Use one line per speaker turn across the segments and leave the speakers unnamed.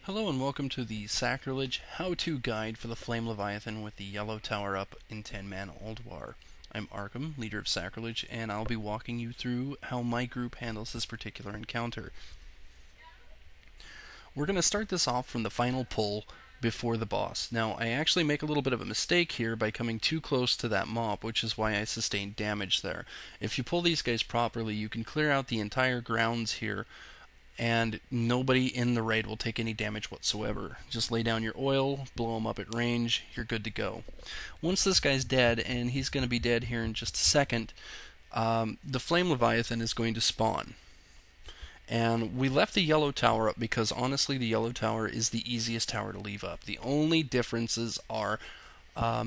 Hello and welcome to the Sacrilege how-to guide for the Flame Leviathan with the yellow tower up in 10-man Ulduar. I'm Arkham, leader of Sacrilege, and I'll be walking you through how my group handles this particular encounter. We're going to start this off from the final pull before the boss. Now, I actually make a little bit of a mistake here by coming too close to that mob, which is why I sustained damage there. If you pull these guys properly, you can clear out the entire grounds here and nobody in the raid will take any damage whatsoever. Just lay down your oil, blow him up at range, you're good to go. Once this guy's dead, and he's going to be dead here in just a second, the Flame Leviathan is going to spawn. And we left the yellow tower up because honestly the yellow tower is the easiest tower to leave up. The only differences are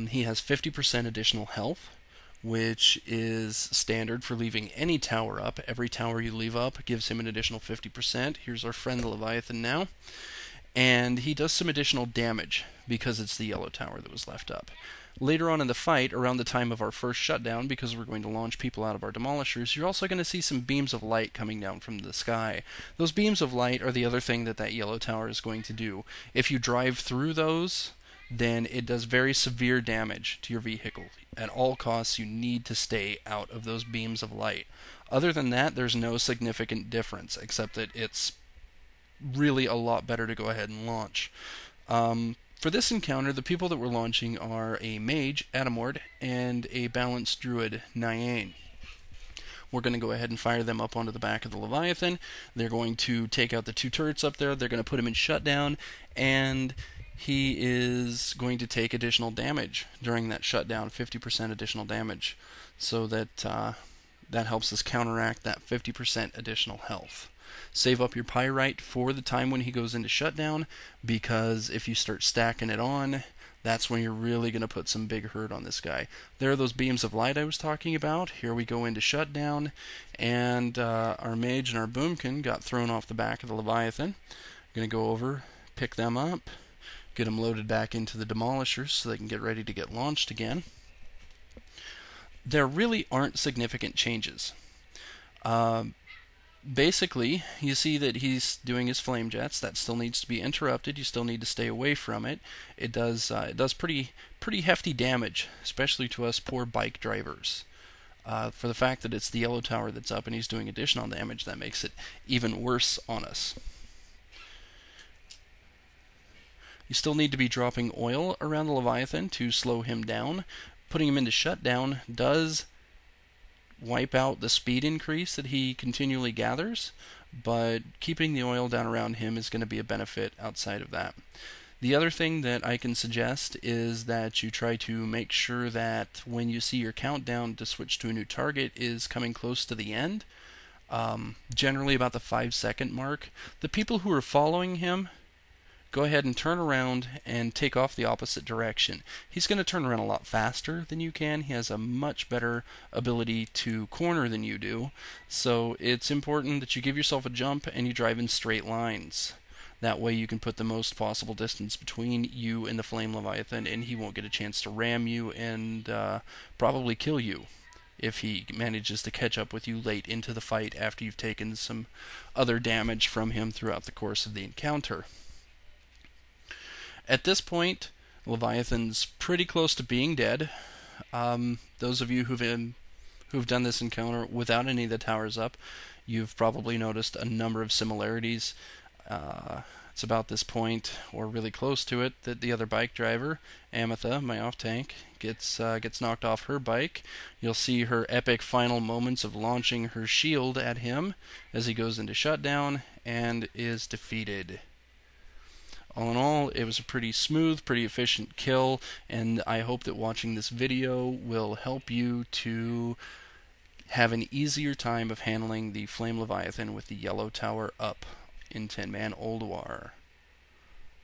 he has 50% additional health, which is standard for leaving any tower up. Every tower you leave up gives him an additional 50%. Here's our friend the Leviathan now. And he does some additional damage because it's the yellow tower that was left up. Later on in the fight, around the time of our first shutdown, because we're going to launch people out of our demolishers, you're also going to see some beams of light coming down from the sky. Those beams of light are the other thing that yellow tower is going to do. If you drive through those, then it does very severe damage to your vehicle. At all costs, you need to stay out of those beams of light. Other than that, there's no significant difference, except that it's really a lot better to go ahead and launch. For this encounter, the people that we're launching are a mage, Adamord, and a balanced druid, Nyane. We're going to go ahead and fire them up onto the back of the Leviathan. They're going to take out the two turrets up there. They're going to put him in shutdown, and he is going to take additional damage during that shutdown, 50% additional damage, so that that helps us counteract that 50% additional health. Save up your pyrite for the time when he goes into shutdown, because if you start stacking it on, that's when you're really going to put some big hurt on this guy. There are those beams of light I was talking about. Here we go into shutdown, and our mage and our boomkin got thrown off the back of the Leviathan. I'm going to go over, pick them up, get them loaded back into the demolishers so they can get ready to get launched again. There really aren't significant changes. Basically, you see that he's doing his flame jets. That still needs to be interrupted. You still need to stay away from it. It does pretty hefty damage, especially to us poor bike drivers. For the fact that it's the yellow tower that's up and he's doing additional damage, that makes it even worse on us. You still need to be dropping oil around the Leviathan to slow him down. Putting him into shutdown does wipe out the speed increase that he continually gathers, but keeping the oil down around him is going to be a benefit outside of that. The other thing that I can suggest is that you try to make sure that when you see your countdown to switch to a new target is coming close to the end, generally about the 5-second mark, the people who are following him go ahead and turn around and take off the opposite direction. He's going to turn around a lot faster than you can. He has a much better ability to corner than you do. So it's important that you give yourself a jump and you drive in straight lines. That way you can put the most possible distance between you and the Flame Leviathan, and he won't get a chance to ram you and probably kill you if he manages to catch up with you late into the fight after you've taken some other damage from him throughout the course of the encounter. At this point, Leviathan's pretty close to being dead. Those of you who've done this encounter without any of the towers up, you've probably noticed a number of similarities. It's about this point, or really close to it, that the other bike driver, Ametha, my off-tank, gets knocked off her bike. You'll see her epic final moments of launching her shield at him as he goes into shutdown and is defeated. All in all, it was a pretty smooth, pretty efficient kill, and I hope that watching this video will help you to have an easier time of handling the Flame Leviathan with the yellow tower up in 10-man Ulduar.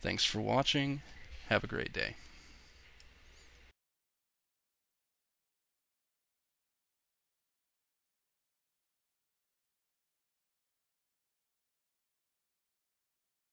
Thanks for watching. Have a great day.